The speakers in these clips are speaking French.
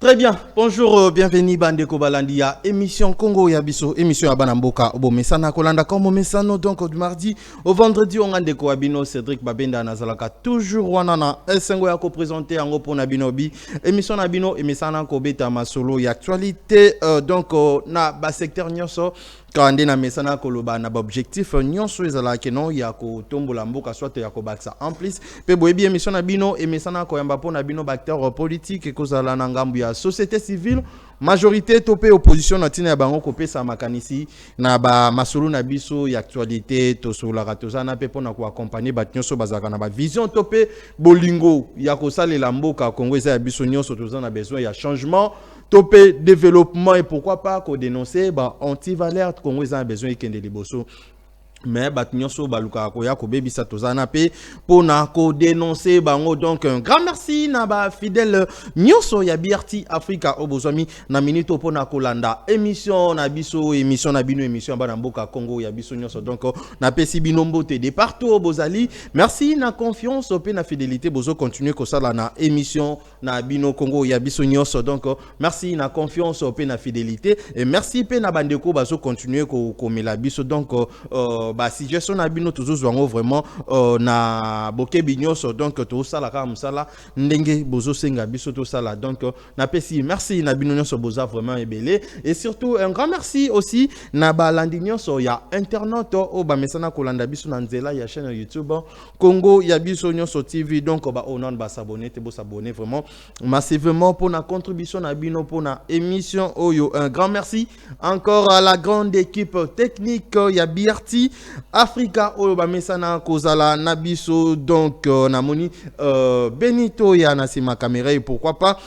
Très bien, bonjour, bienvenue Bandeko Balandia, émission Congo Yabiso, émission Abanamboka, Obomesana Kolanda, comme Omesano, donc du mardi au vendredi, on a Ndeko Abino, Cédric Babenda Nazalaka, toujours Wanana, Esengo Yako présenté en Gopo Nabinobi, émission Nabino, Emesana Kobeta Masolo, y actualité, donc, na bas secteur Nyoso, quand on a mesana koloba na objectif nyonso ezala keno ya ko tombola mboka soit ya ko baksa en plus pe boyebi émission na bino et mesana ko yamba pona bino acteur politique ko zala na ngambu ya société civile majorité topé opposition na tina ya bango ko pesa makanisi na ba masolo na biso ya actualité to sola ratozana pe pona ko accompagner ba nyonso bazaka na ba vision topé bolingo ya ko salela mboka Congo ya biso nyonso tozana besoin ya changement topé développement et pourquoi pas qu'on dénoncer bah anti-valeur Congo a besoin de kende liboso mais batnyonso baluka koya ko bebi satozana pe pona ko dénoncer bango donc un grand merci na ba fidèle nyonso ya BRT Africa obozami na minute pona kolanda émission na biso émission na bino émission bana mboka Congo ya biso nyonso donc na pesi bino mbote de partout obozali merci na confiance pe na fidélité bozo continuer ko sala na émission na bino Congo ya biso nyonso donc merci na confiance pe na fidélité et merci pe na bandeko bazo continuer ko mela biso donc bah situation na bino toujours vraiment na boke binyoso donc to sala ka musala ndenge bozo senga biso to sala donc na pesi merci na bino nyonso boza vraiment ebele et surtout un grand merci aussi na balandi nyonso ya internet o ba mesana kolanda biso na nzela ya chaîne YouTube Congo ya biso nyonso TV donc ba onon ba s'abonner te bo s'abonner vraiment massivement pour na contribution na bino pour na émission oyo un grand merci encore à la grande équipe technique ya BRT Africa Oloba Mesana Kozala Nabiso donc Namoni Benito ya Nasima caméra et pourquoi pas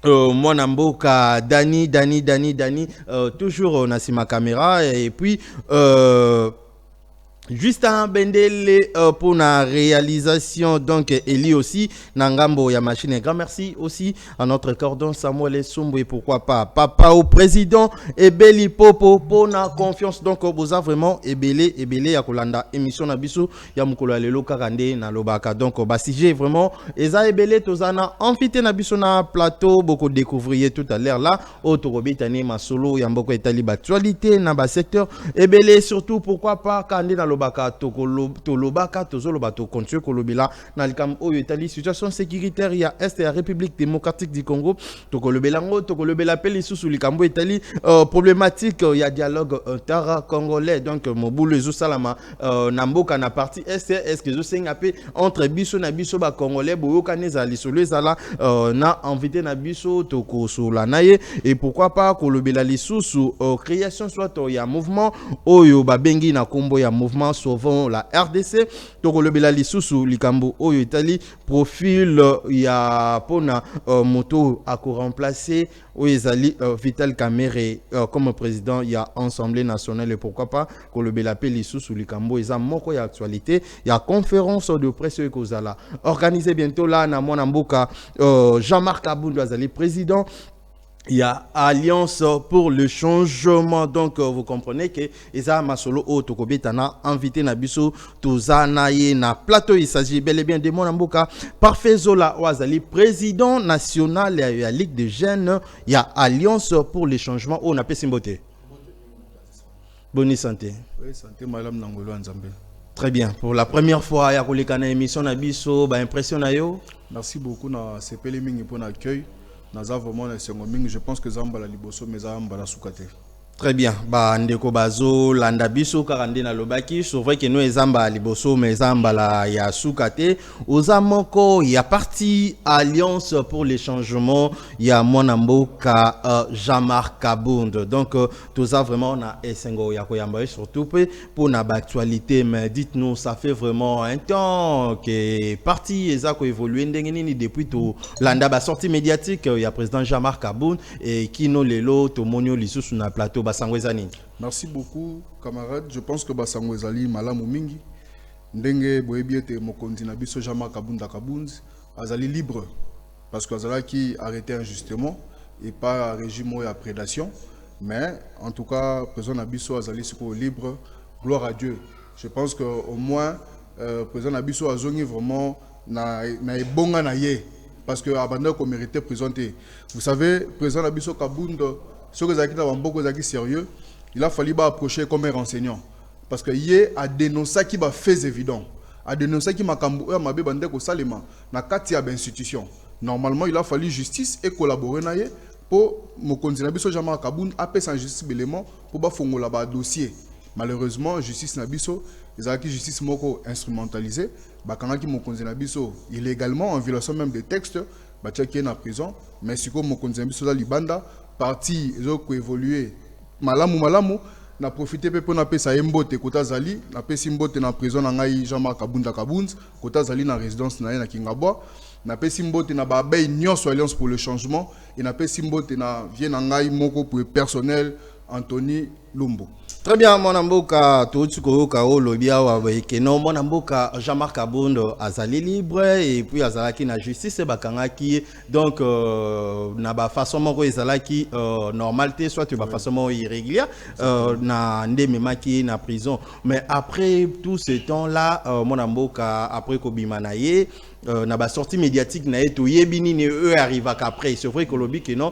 moi Namboka Dani toujours Nasima caméra et puis Justin Bendele pour la réalisation, donc Eli aussi, Nangambo ya machine. Un grand merci aussi à notre cordon Samuel Sumbu et pourquoi pas Papa au président Ebeli Popo pour la confiance. Donc boza vraiment Ebele ya kolanda émission na biso ya mukolo lelo kakande na lobaka. Donc basije vraiment eza Ebele tozana invité na biso na plateau beaucoup découvrir tout à l'heure là autorobitane masolo ya mboko etali actualité na ba secteur Ebele surtout pourquoi pas kande na baka tolobaka tozoloba to continue kolobela na likam oyo etali situation sécuritaire ya est ya République démocratique du Congo tokolobela ngo tokolobela peli susu likambo etali problématique ya dialogue intera congolais donc mobulu ezo salama na mboka na partie est que zo senga pe entre biso na biso ba congolais boyoka neza lisolo ezala na invité na biso tokosola naye et pourquoi pas kolobela lisusu création soit ya mouvement oyo babengi na kombo ya mouvement sauvons la RDC tokolobela lisusu likambo oyo Italie profil ya pona moto à remplacer Oezali Vital Kamerhe comme président il y a Assemblée nationale et pourquoi pas kolobela pe lisusu likambo eza moko ya actualité ya conférence de presse ekozala organisé bientôt là na mwana mboka Jean-Marc Aboundou azali président. Il y a Alliance pour le changement. Donc, vous comprenez que Eza Masolo Otokobetana invité Nabiso Tozanaye na plateau. Il s'agit bel et bien de Monamboka. Parfait Zola Ouazali, président national de la Ligue des jeunes. Il y a Alliance pour le changement. On a fait Simboté. Bonne santé. Oui, santé, madame Nangolo Nzambe. Très bien. Pour la première fois, il y a une émission Nabiso. Impression na yo. Merci beaucoup na CPL Mingi pour l'accueil. Je pense que Zamba la liboso mais Zamba la soukate. Très bien. Bah ndeko bazo landa biso karande na lobaki. C'est vrai que nous ezamba liboso mais zamba la ya soukate. Ozamoko ya parti Alliance pour les changements. Ya Mwanamboka Jean-Marc Aboundou. Donc tout ça vraiment na esengo ya koyamba surtout pour na actualité mais dites-nous ça fait vraiment un temps que parti ezako évoluer ndengeni depuis tout landa ba sortie médiatique ya président Jean-Marc Aboundou et qui no lelo to monio lisusu na plateau. Merci beaucoup, camarades. Je pense que Basango Ezali malamu mingi. Ndenge boebiete mokonzi na biso Jean-Marc Aboundou azali libre parce que azala qui arrêté injustement et pas régime à prédation. Mais en tout cas, président Nabiso azali siko libre. Gloire à Dieu. Je pense que au moins président Nabiso azongi vraiment na ebonga na ye. parce que abandon qu'on méritait présenter. Vous savez, président Nabiso Kabunda, ceux qui ont beaucoup sérieux, il a fallu approcher comme un enseignant. Parce que hier, a dénoncé qui va fait évident. A dénoncé qui m'a cambouré à ma bébé ko salema na katia institution. Normalement, il a fallu justice et collaborer naie pour mon candidat Nabiso Jama Kaboun appeler sans justice élément pour ba fongo là dossier. Malheureusement, justice Nabiso, ils ont acquis justice moko instrumentalisée. Bah quand mon candidat Nabiso illégalement en violation même des textes, bah qui est en prison. Mais si comme mon candidat Nabiso là libanda parti ils ont évolué malamu na profité pe pona pesa yembote kota zali na pesi mbote na prison na ngai Jean-Marc Kabunda Kabunz kota zali na résidence na Kingabwa na pesi mbote na babay nyonso alliance pour le changement et na pesi mbote na vie na ngai moko pour personnel Anthony Lumbo. Très bien, mon amboka, tout ce que lobia wa non mon amboka Jean-Marc Kabunda azali libre et puis azalaki na justice bakangaki donc na ba façon moko ezalaki normalité soit ba façon moko irrégulière na ndememaki na prison mais après tout ce temps là mon amboka après kobima na ye na ba sortie médiatique na eto yebini ne eux arriva qu'après c'est vrai que lobi que non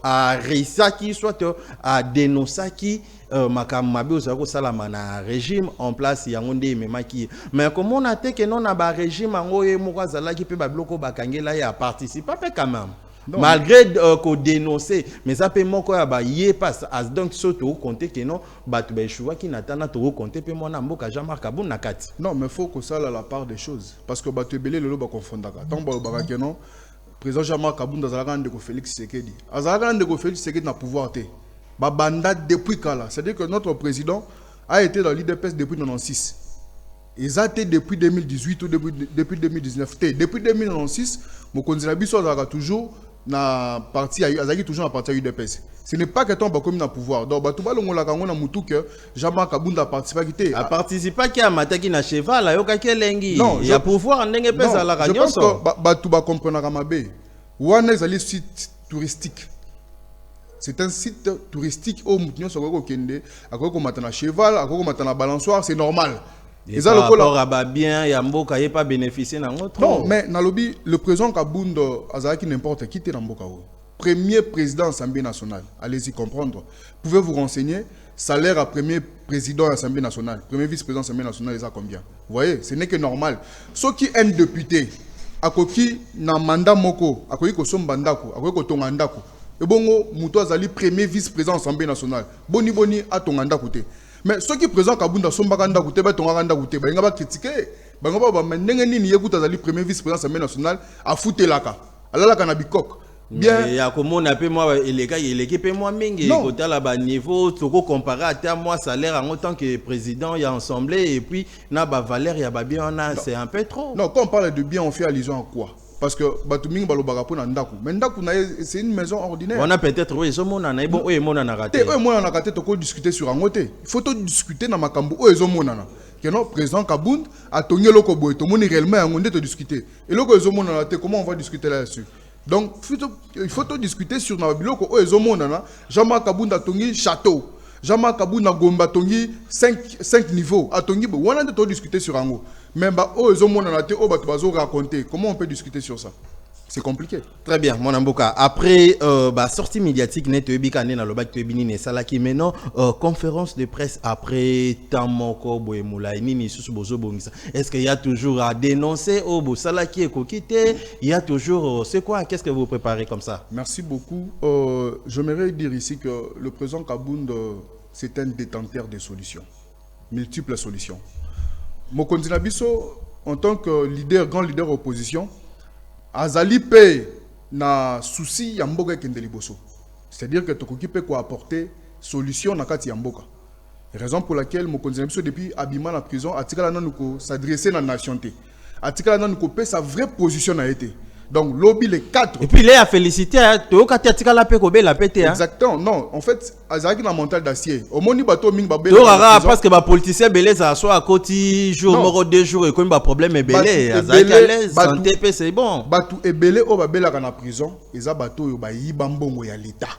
a réussi soit à dénoncer qui makam mabe ozako salama na régime en place yango nde memaki mais comment on a été que non na ba régime ngo ye moko azalaki pe ba bloko bakangela ya participer pas quand même non. Malgré qu'on dénoncer mais ça peut moko ya ba yé passe as donc surtout compter que non batu ba choua qui natana to compter pe mona mboka Jean-Marc Kabunda nakati non mais faut que ça la part des choses parce que batu belé lelo ba confondaka tant ba que non président Jean-Marc Kabunda azalaka ndeko Félix Tshisekedi azalaka ndeko Félix Tshisekedi na pouvoir té Babanda depuis Kala. C'est-à-dire que notre président a été dans l'IDPS depuis 1996. Ils ont été depuis 2018 ou depuis 2019. Depuis 2096, mon candidat Bisso a toujours na parti toujours na parti à l'IDPS. Ce n'est pas que ton comme na pouvoir. Donc tout le monde a mutu que Jean-Marc Kabunda a participé à participer qui a mataki na cheval là yoka kelengi. Non, il y a pouvoir ndenge pesa la je pense que batu ba comprendre kamabe. Wana ezali site touristique. C'est un site touristique où nous sommes kende, à quoi matana cheval, à quoi matana balançoire, c'est normal. Et ça le rapport à bien, yamboka y pas bénéficier dans notre. Non, mais dans le président Kabunda azaki n'importe qui était dans mboka. Premier président de l'Assemblée nationale, allez-y comprendre. Pouvez vous renseigner, salaire à premier président de l'Assemblée nationale, premier vice-président de l'Assemblée nationale, ils ont combien? Vous voyez, ce n'est que normal. Ceux qui est un député, à quoi qui n'a mandat moko, à quoi qui sont bandako, à quoi qui sont tongandako. Et bon, Mouto Azali, premier vice-président de l'Assemblée nationale. Boni à ton anda côté. Mais ceux qui présentent Kabunda sont baganda côté, ton anda côté, ils vont critiquer. Ils vont dire, mais n'engeni ni écoute Azali, premier vice-président de l'Assemblée nationale, à foutre laka. Alors là, kanabikok. Bien. Il y a comment on appelle moi, l'équipe moi mingi. Côté là bas niveau, tu peux comparer à moi salaire en tant que président, il y a assemblée et puis na ba valeur, il y a bien c'est un peu trop. Non, quand on parle de bien, on fait allusion à quoi? Parce que Batuming Balobarapo Nandaku. Mais Ndaku, c'est une maison ordinaire. On a peut-être, oui, ce monde en a bon, oui, mon en a raté. Oui, moi, on a raté, tu peux discuter sur un côté. Il faut discuter dans ma cambo, oui, ils ont mon ana. Que non, président Kabound a togné le kobo, tout le monde réellement a monté te discuter. Et là, ils ont mon ana, comment on va discuter là-dessus? Donc, il faut discuter sur la biloko, oui, ils ont mon ana. Jean-Marc Kabound a togné château. Jean-Marc Kabound a gomba togné 5 niveaux. A togné, on a de discuter sur un go. Mais raconter. Comment on peut discuter sur ça? C'est compliqué. Très bien, mon amboka. Après sortie médiatique, maintenant conférence de presse après Tamoko Boemoula est-ce qu'il y a toujours à dénoncer au Bosalaki et Kokite? Il y a toujours c'est quoi? Qu'est-ce que vous préparez comme ça? Merci beaucoup. J'aimerais dire ici que le président Kabunda c'est un détenteur de solutions, multiples solutions. Mokonzi Nabiso, en tant que leader, grand leader opposition, Azali paye na souci yamboka kendeliboso. C'est-à-dire que Tokoki peut apporter solution na kati yamboka. Raison pour laquelle Mokonzi Nabiso depuis abima la prison, atikala nanuko s'adresser na nationalité. Atikala nanuko paye sa vraie position a été. Donc lobby les 4. Et puis il a félicité la pété. Exactement. Non, en fait, Azaki na mental d'acier. Au moni bato ming babé. Parce que les politiciens belé ça soit à côté jour moro 2 jours et comme ba problème est belé, Azaki à l'aise, santé c'est bon. Bato et belé o babela kana prison, eza bato yo ba yiba mbongo ya l'état.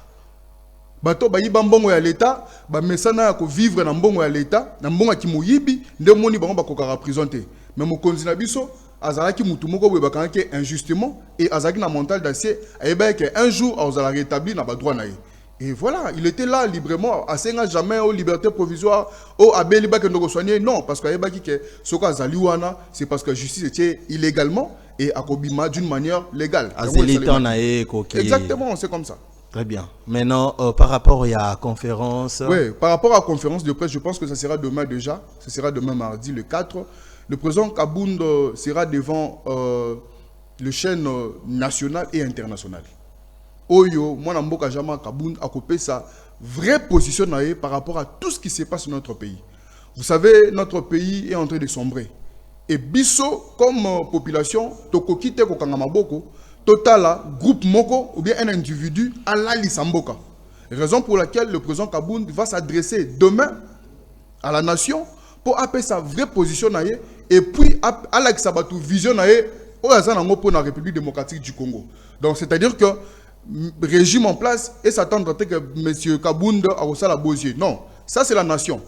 Bato ba yiba mbongo ya l'état, ba mesana ko vivre na mbongo ya l'état, na mbongo ki moyibi, nde moni bango ba kokara prison te. Mais Mokonzi Nabiso azalaki mutu moko boye bakangaki injustement et azalaki na mental d'acier ayebaki un jour azala rétablir na ba droit na ye. Et voilà, il était là librement, à jamais aux libertés provisoires, au abeli ba kendoko soigner. Non, parce qu'ayebaki que soko azali wana, c'est parce que la justice était illégalement et akobima d'une manière légale. Exactement, c'est comme ça. Très bien. Maintenant, par rapport à la conférence... Oui, par rapport à la conférence de presse, je pense que ça sera demain déjà. Ce sera demain mardi, le 4. Le président Kabound sera devant les chaînes nationales et internationales. Oyo, moi, Namboka Jama Kabound a coupé sa vraie position par rapport à tout ce qui se passe dans notre pays. Vous savez, notre pays est en train de sombrer. Et Bisso, comme population, Tokokite Kokangamaboko, Total, groupe Moko ou bien un individu à la Lissamboka. Raison pour laquelle le président Kabound va s'adresser demain à la nation pour appeler sa vraie position et puis à la Sabatu vision pour la République démocratique du Congo. Donc c'est-à-dire que le régime en place et s'attendre que M. Kabound a la Bosier. Non, ça c'est la nation.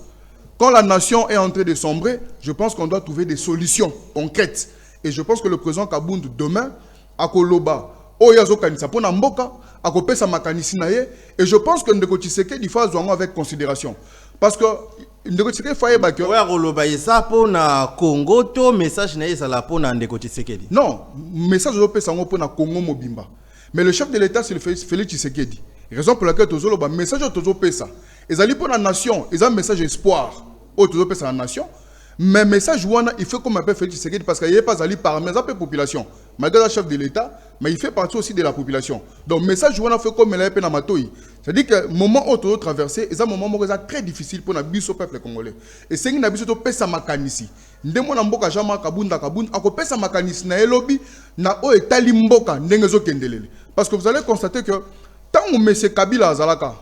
Quand la nation est en train de sombrer, je pense qu'on doit trouver des solutions concrètes. Et je pense que le président Kabound demain akoloba oyazo kanisa pona mboka akopesa makanisi na ye et je pense que Ndeko Tshisekedi il faut azwango avec considération parce que Ndeko Tshisekedi faye ba que oya koloba esa pona Congo to message na esa la pona Ndeko Tshisekedi non message zo pesa ngo pona Congo mobimba mais le chef de l'état c'est le Félix Tshisekedi raison pour laquelle tozo ba message tozo pesa ezali pona nation eza message espoir o tozo pesa la nation. Mais message ouana, il fait comme un peu Félix Tshisekedi parce qu'il n'est pas allé par mes population. Malgré le chef de l'État, mais il fait partie aussi de la population. Donc message ouana fait comme elle est matoi. C'est-à-dire que le moment où tu as traversé, c'est un moment très difficile pour le peuple congolais. Et c'est une habitude de pesa makanisi. Ndemo na mboka jama kabunda ako pesa makanisi na elobi na o etali mboka ndengezo kendelele. Parce que vous allez constater que tant que M. Kabila azalaka,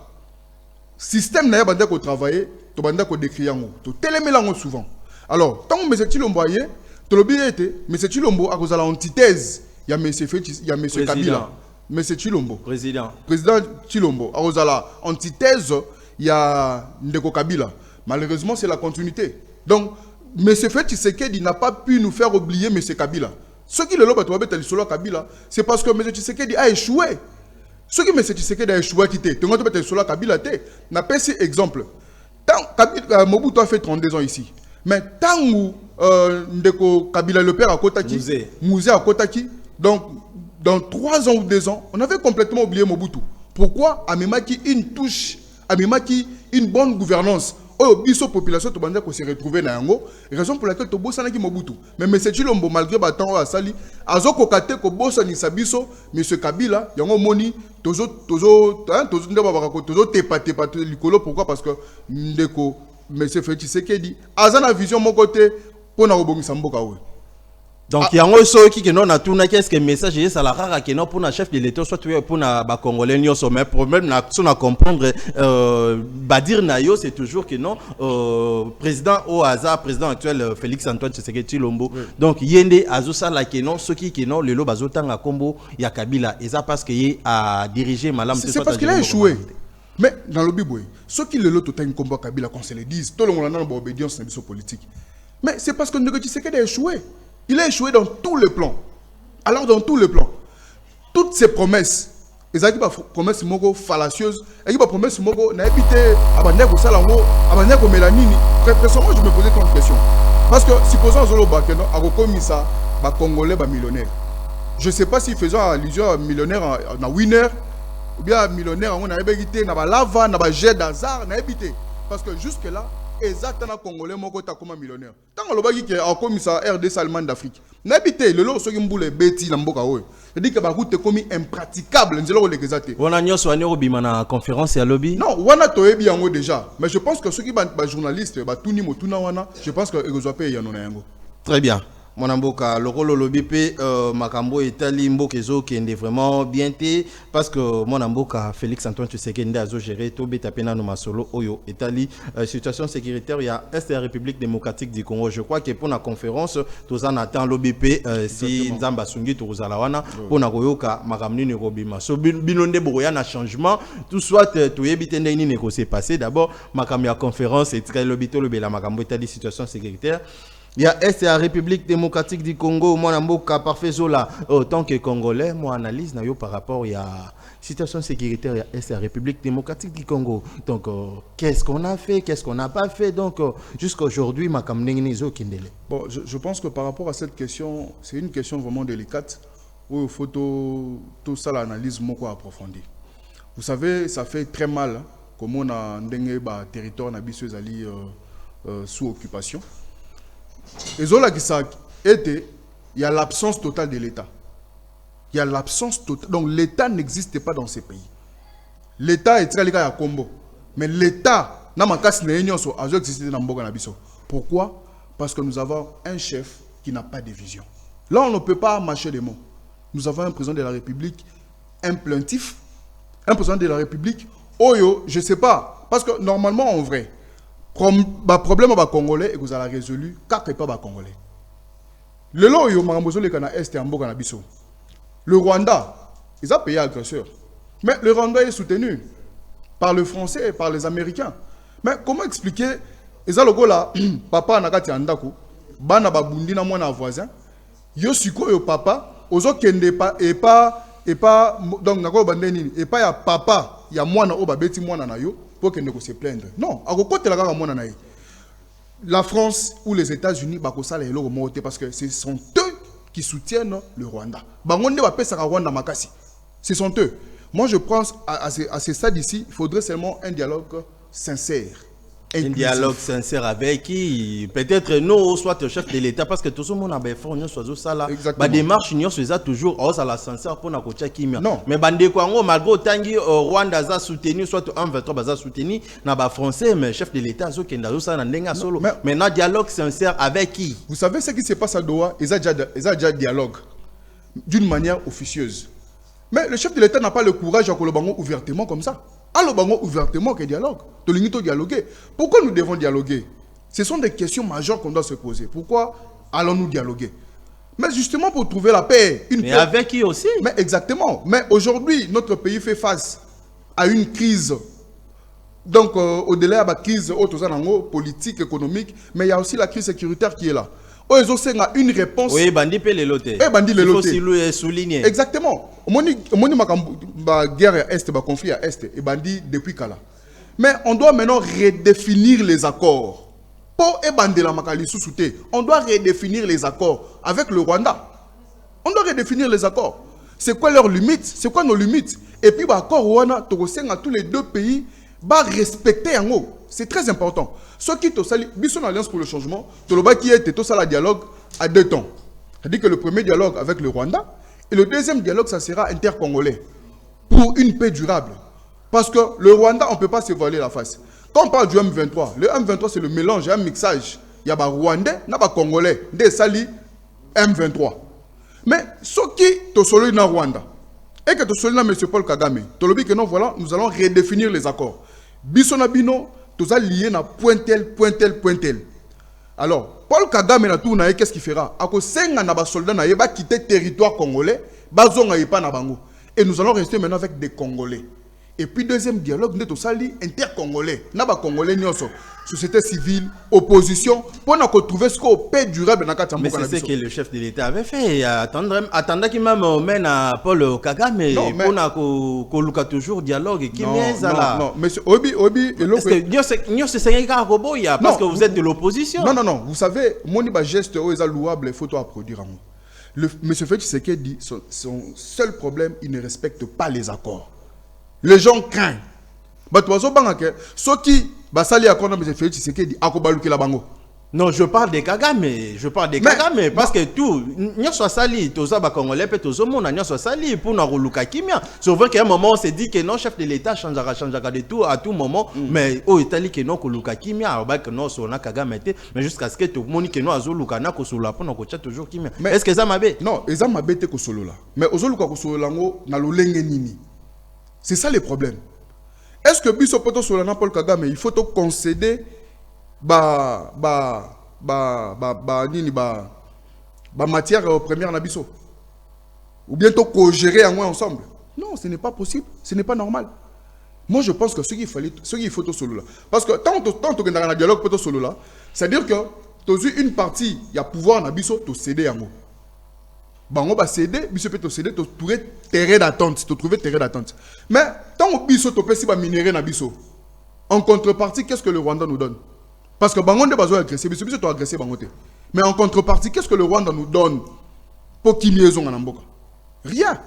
système na yabanda ko travailler, to banda ko décrire yango, to telemelango souvent. Alors, tant que M. Chilombo a été, M. Chilombo a causé l'antithèse. Il y a M. Kabila. M. Chilombo. Président Chilombo a causé l'antithèse. Il y a Ndeko Kabila. Malheureusement, c'est la continuité. Donc, M. Tshisekedi n'a pas pu nous faire oublier M. Kabila. Ce qui le lobe sur Kabila, c'est parce que M. Tshisekedi a échoué. Ce qui M. Tshisekedi a échoué, sur Kabila, n'a pas ces exemples. Tant Mobutu a fait 32 ans ici. Mais tant que Ndeko Kabila le père à Kotaki, Mouzé à Kotaki, donc dans 3 ans ou 2 ans, on avait complètement oublié Mobutu. Pourquoi Amemaki une touche, Amemaki une bonne gouvernance. Oh, biso population to banda ko se retrouver na yango, raison pour laquelle to bossa ki Mobutu. Mais M. Chilombo malgré batango asali, azoko kate ko bossa ni sabiso, M. Kabila, yango moni tozo ndeba bakako tozo tepa likolo pourquoi parce que Ndeko M. Félix Tshisekedi azana vision mon côté pour na robongisa mboka we. Donc il y a un seul qui non a tout qu'est-ce que message est ça la rare qui non pour na chef de l'État soit pour na ba congolais nyo so mais problème na son à comprendre badir na yo c'est toujours que non président au hasard président actuel Félix Antoine Tshisekedi Tshilombo donc yende azosa la que non ceux qui non le lo bazotanga kombo ya Kabila et ça parce que y a dirigé madame c'est parce qu'il a échoué. Mais dans le Bible, ceux qui le lot autant combat Kabila qu'on se le dise, tout le monde a une obédience dans politique. Mais c'est parce que Ndeko Tshisekedi a échoué. Il a échoué dans tous les plans. Alors dans tous les plans, toutes ces promesses, les promesses mogo fallacieuses, les promesses mogo n'a habité abandonné salango, abandonné mélanine. Personnellement, je me posais tant de questions. Parce que supposons Zolo Bakeno a reconnu ça, ba congolais ba millionnaire. Je ne sais pas s'il faisait allusion à millionnaire en winner. Ou bien millionnaire, on a évité, na ba lava, na ba jet d'hasard, na évité. Parce que jusque-là, exactement Congolais, mon côté comme millionnaire. Tant que l'obagi qui a commis ça, RD Salman d'Afrique, na évité, le lot, ce qui mboule bêti, l'amboka, oui. C'est-à-dire que la route est commis impraticable, nous allons les exater. On a n'y soigné au bimana conférence et à lobby. Non, on a toé bien déjà. Mais je pense que ceux qui sont journalistes, tout ni motuna wana, je pense que les Européens y en ont. Très bien. Mon amboka le rôle lobby pe makambo etali mboka ezo kende vraiment bien té parce que mon amboka Félix Antoine Tshisekedi azo gérer to beta pena no masolo oyo etali situation sécuritaire il y a est de la République démocratique du Congo. Je crois que pour la conférence tous en attend lobby pe si nzamba sungi to zala wana pour na koyoka makamni ni robima so binonde boya na changement tout soit to yebite ndeni ne ko s'est passé d'abord makam ya conférence et très lobby to lobby la makambo etali situation sécuritaire. Il y a Est et la République démocratique du Congo, moi, Namboka, parfait, Zola. Autant que Congolais, moi, analyse par rapport à la situation sécuritaire Est et la République démocratique du Congo. Donc, qu'est-ce qu'on a fait, qu'est-ce qu'on n'a pas fait? Donc, jusqu'à aujourd'hui, ma kamnengenizo kindele. Bon, je pense que par rapport à cette question, c'est une question vraiment délicate où il faut tout ça l'analyse beaucoup approfondie. Vous savez, ça fait très mal comme on a un territoire sous occupation. Et zola qui ça était, il y a l'absence totale de l'État. Il y a l'absence totale. Donc l'État n'existe pas dans ces pays. L'État est très lié à Combo. Mais l'État n'a pas existé dans Mboga Nabiso. Pourquoi? Parce que nous avons un chef qui n'a pas de vision. Là, on ne peut pas mâcher les mots. Nous avons un président de la République implantif, un président de la République, Oyo, je ne sais pas. Parce que normalement, en vrai, le problème avec les Congolais et que vous avez résolu, car pas les Congolais. Le lot, le Rwanda, ils ont payé l'agresseur. Mais le Rwanda est soutenu par le Français et par les Américains. Mais comment expliquer, ils ont le go là, papa nakati andako, bana babundi na mwana voisin, yo suko yo papa, ozo kende pa et pas donc nako bandeni et pas ya papa, ya mwana o babeti mwana na yo. Pour qu'elle ne se plaindre. Non, la France ou les États-Unis, parce que ce sont eux qui soutiennent le Rwanda. Ce sont eux. Moi, je pense à ce stade ici, il faudrait seulement un dialogue sincère. Un dialogue sincère avec qui peut-être nous soit le chef de l'État parce que tout le monde a bien fait on soit ça là ba démarche union soit toujours à la sincère pour na kocha kimia mais bande ko malgré tangi Rwanda za soutenu soit en 23 baza soutenu na ba français mais chef de l'État zo kenda ça na ndenga solo mais na dialogue sincère avec qui? Vous savez ce qui se passe à Doha, ils ont déjà dialogue d'une manière officieuse. Mais le chef de l'État n'a pas le courage à le ouvertement comme ça. Alors, ouvertement que dialogue. Dialoguer. Pourquoi nous devons dialoguer? Ce sont des questions majeures qu'on doit se poser. Pourquoi allons-nous dialoguer? Mais justement pour trouver la paix. Mais avec qui aussi? Mais exactement. Mais aujourd'hui, notre pays fait face à une crise. Donc, au-delà de la crise politique, économique, mais il y a aussi la crise sécuritaire qui est là. Oh, ils ont une réponse. Oui, bandi pe le loté. Il faut souligner. Exactement. Moni guerre à Est, conflit à Est, et bandi depuis Kala. Mais on doit maintenant redéfinir les accords. Pour bandi la makali sous-souté, on doit redéfinir les accords avec le Rwanda. On doit redéfinir les accords. C'est quoi leurs limites? C'est quoi nos limites? Et puis, l'accord Rwanda, tous les deux pays, respecter en haut. C'est très important. Ce qui est l'Alliance pour le changement, qui est tout ça le dialogue à deux temps. C'est-à-dire que le premier dialogue avec le Rwanda et le deuxième dialogue, ça sera intercongolais pour une paix durable. Parce que le Rwanda, on ne peut pas se voiler la face. Quand on parle du M23, le M23 c'est le mélange, un mixage. Il y a des Rwandais, il y a des Congolais, des Sali M23. Mais ce qui est solo dans Rwanda et que tu solo dans M. Paul Kagame, voilà, nous allons redéfinir les accords. Bisonabino, tout ça lié à point tel. Alors, Paul Kagame na tout qu'est-ce qu'il fera? Ako senga na ba soldats na yeba quitter territoire congolais, bazonga yepa na bango. Et nous allons rester maintenant avec des Congolais. Et puis deuxième dialogue, nous tout ça li intercongolais. Na ba Congolais nyoso, société civile, opposition, pour nous trouver ce qu'on paix durable dans mais c'est ce que le chef de l'État avait fait. Attendant qu'il m'amène à Paul Kagame pour qu'on luka toujours dialogue. Non, monsieur Obi, parce que vous êtes de l'opposition. Non. Vous savez, mon geste est louable, il faut tout produire. Monsieur Félix Tshisekedi dit son seul problème, il ne respecte pas les accords. Les gens craignent. Ceux qui basali à M. Félix Tshisekedi akobaluki la bango. Non, je parle de Kagame. Kagame parce que tout, n'y a soit sali, tout ça, Congolais, peut tout le monde, n'y a soit sali pour nous reluka kimia. C'est vrai qu'à un moment, on s'est dit que non, chef de l'État changera de tout à tout moment, mais au Italie, que non, reluka kimia, que non, sur na Kagame, mais jusqu'à ce que tout le monde, que non, azoluka na kosula pour nous coacher toujours kimia. Est-ce que ça m'a bé? Non, ça m'a bé te kosolo là. Mais ozoluka kosolo lango na lolenge nini. C'est ça le problème. Est-ce que biso poto solana Paul Kagame, il faut te concéder matière première na biso ou bientôt co-gérer en moins ensemble? Non, ce n'est pas possible, ce n'est pas normal. Moi je pense que ce qu'il faut tout solo là parce que tant que dans un dialogue poto solo là, c'est-à-dire que tozu une partie il y a pouvoir na biso to céder yango bango ba céder biso peut to céder to trouver terrain d'attente mais tant biso to pesi ba minerai na biso en contrepartie qu'est-ce que le Rwanda nous donne parce que bango nde bazo agresser biso to agresser bango te mais en contrepartie qu'est-ce que le Rwanda nous donne pour qu'il liaison na mboka rien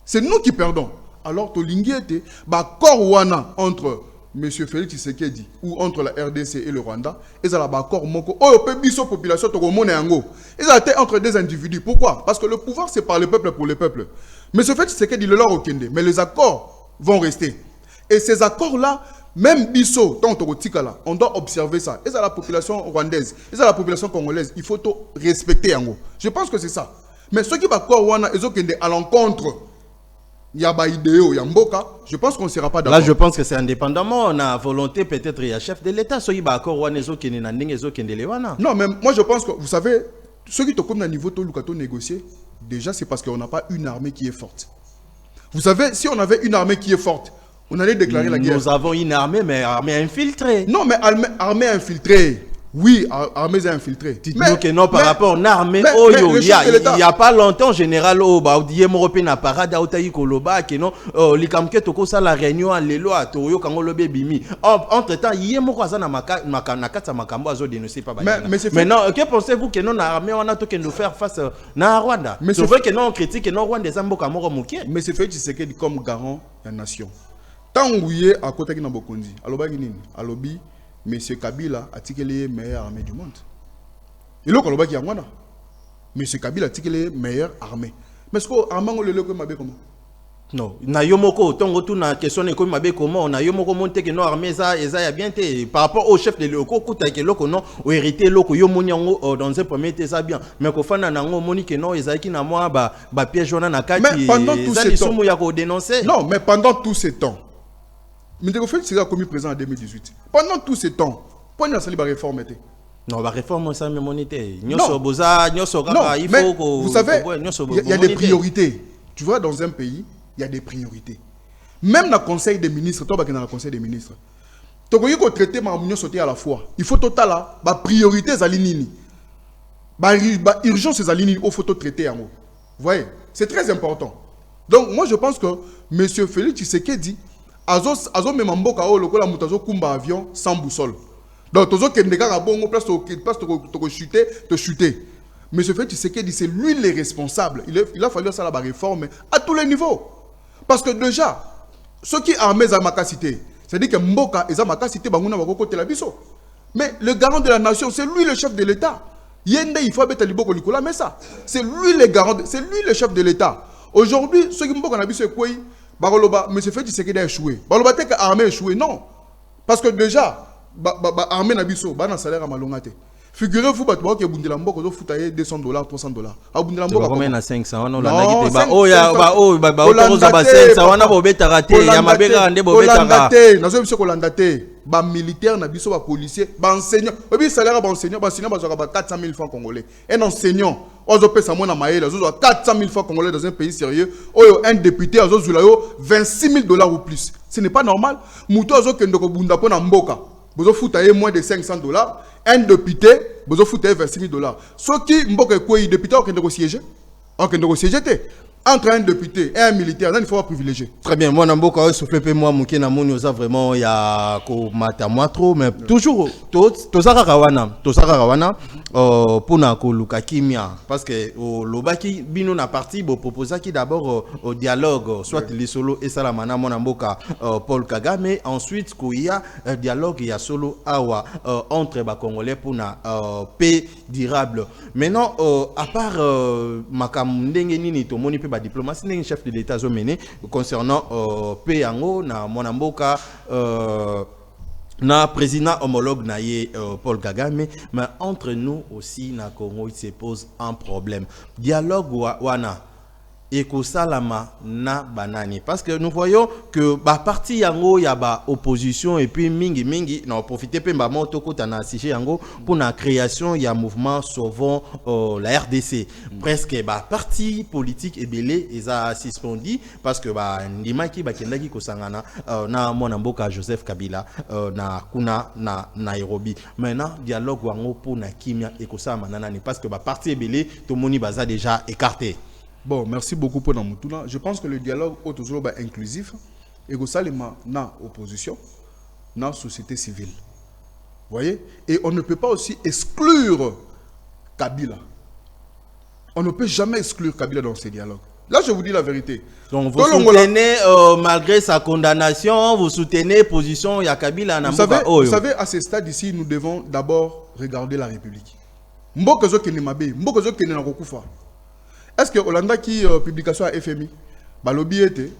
c'est nous qui perdons alors to lingi était ba korwana entre Monsieur Félix Tshisekedi ou entre la RDC et le Rwanda, ils ont l'accord moko. Oh, biso population to komona yango. Ils ont été entre des individus. Pourquoi? Parce que le pouvoir c'est par le peuple pour le peuple. Monsieur Félix Tshisekedi le leur okende, mais les accords vont rester. Et ces accords là, même biso tant là, on doit observer ça. Ils ont la population rwandaise, ils ont la population congolaise, il faut tout respecter yango. Je pense que c'est ça. Mais ceux qui va quoi wana ils ont kende à l'encontre. Il y a idéo, il y a mboka, je pense qu'on ne sera pas d'accord. Là, je pense que c'est indépendamment. On a volonté, peut-être, il y a chef de l'État. Non, mais moi, je pense que, vous savez, ceux qui te à niveau de négocier, déjà, c'est parce qu'on n'a pas une armée qui est forte. Vous savez, si on avait une armée qui est forte, on allait déclarer la guerre. Nous avons une armée, mais armée infiltrée. Non, mais armée infiltrée. Oui, armées infiltrées. Dites-nous que non, par rapport à une armée, il n'y a pas longtemps, en général, il y a un parade que non, likamke toko ça la réunion à l'élo à Toyo Kangolo Bébimi. Entre-temps, il y a un makambo à dénoncer pas. Maintenant, que pensez-vous que non, l'armée, on a tout que faire face à Rwanda? C'est vrai que non, on critique que non, Rwanda, des Amboka Moro Mouké. Mais c'est fait, c'est que comme garant de la nation. Tant que vous y êtes à côté de Nabokondi, à l'obi, Monsieur Kabila a tiré les meilleures armées du monde. Il est là qui a Rwanda. Monsieur Kabila a tiré les meilleures armées. Mais est-ce que l'armée on le le comme comment? Non, na yomoko tongo tu na question ne comme mabe comment na yomoko monte que non armée ça ya bien té par rapport au chef de loko kuta que loko non ou hérité loko yomoni yango dans un premier temps ça bien mais ko fana nango moni que non ezaki na moi ba piège wana na kati mais pendant tout ce temps ya ko dénoncer. Non, mais pendant tout ce temps mais de fait c'est commis présent en 2018. Pendant tout ce temps, pourquoi il y a sali ba réforme été? Non, la réforme ça même monité. Nyoso boza, nyoso kaka il faut que vous savez il y a des priorités. Tu vois dans un pays, il y a des priorités. Même dans le conseil des ministres, toi dans le conseil des ministres. Tu peux traiter ma union sauter à la fois. Il faut total là, ba priorité zalinini. Ba urgence zalinini, il faut traiter en haut. Vous voyez, c'est très important. Donc moi je pense que monsieur Félix Tshisekedi azo même mboka o lokola mutazo kumba avion sans boussole. Donc tozo kendeka ka bongo place to chuter. Monsieur Félix Tshisekedi c'est lui le responsable. Il a fallu ça la réforme à tous les niveaux. Parce que déjà ceux qui armés à Makasité, c'est-à-dire que mboka eza Makasité banguna bako côté la biso. Mais le garant de la nation, c'est lui le chef de l'État. Yende il faut mettre liboko likola mais ça, c'est lui le garant, c'est lui le chef de l'État. Aujourd'hui, ceux qui mboka na biso quoi Baroloba, monsieur Félix Tshisekedi a échoué. Baroloba t'es que armée échoué, non. Parce que déjà, armée nabiso, ba na salaire à malongate. Figurez-vous, que Bundela Mboko doit foutre $200, $300. À Bundela Mboko. Combien na 500? On a dit ba oh ya ba oh ba ba 500 wana bo beta raté ya mabeka ande bo beta ra. Nazo biso ko landate. Ba militaire na biso ba policier, ba enseignant. Obi salaire ba enseignant, ba enseignant ba 400 000 francs congolais. Un enseignant, ozo pesa mona maïla, ozo 400 000 francs congolais dans un pays sérieux. Oyo un député ozo zulayo $26 000 ou plus. Ce n'est pas normal. Muto ozo kendo ko bunda pona mboka. Bozo fouta moins de $500. Un député, bozo fouta $26 000. Ce qui mboka quoi député au kendo ko siéger. Au kendo ko siéger entre un député et un militaire, il faut pas privilégier. Très bien, moi Namboka souffle peu moi mouké na moni oza vraiment il y a ko mata moi trop mais toujours tozaka kawana pona ko luka kimia parce que lobaki bino na parti bo proposaki d'abord au dialogue soit les solo et salamana mon Namboka Paul Kagame ensuite ko il y a dialogue il y a solo awa entre ba congolais pona paix durable. Maintenant à part makam ndenge nini to moni ba diplomatie n'est chef de l'État mené concernant Peyango na Monamboka na président homologue naie Paul Kagame mais entre nous aussi na Congo il se pose un problème dialogue wana et que salama na banani parce que nous voyons que ba parti yango ya ba opposition et puis mingi na profiter pe ba moto kota na siger yango pour la création ya mouvement sauvons la RDC presque ba parti politique ebele eza suspendu parce que ba ndimaki ba kendaki ko sangana na mwana mboka Joseph Kabila na kuna na Nairobi maintenant dialogue wango pour na kimia et ko sama nanani parce que ba parti ebele to moni baza déjà écarté. Bon, merci beaucoup pour Namutuna. Je pense que le dialogue est toujours inclusif et que ça, na opposition, na société civile. Vous voyez? Et on ne peut pas aussi exclure Kabila. On ne peut jamais exclure Kabila dans ces dialogues. Là, je vous dis la vérité. Donc, vous soutenez, malgré sa condamnation, vous soutenez position ya Kabila. Vous savez, à ce stade ici, nous devons d'abord regarder la République. Mbokezo Kenemabe, Mbokezo Kenenakokufa. Est-ce que Hollanda qui publication à FMI, Balobi était,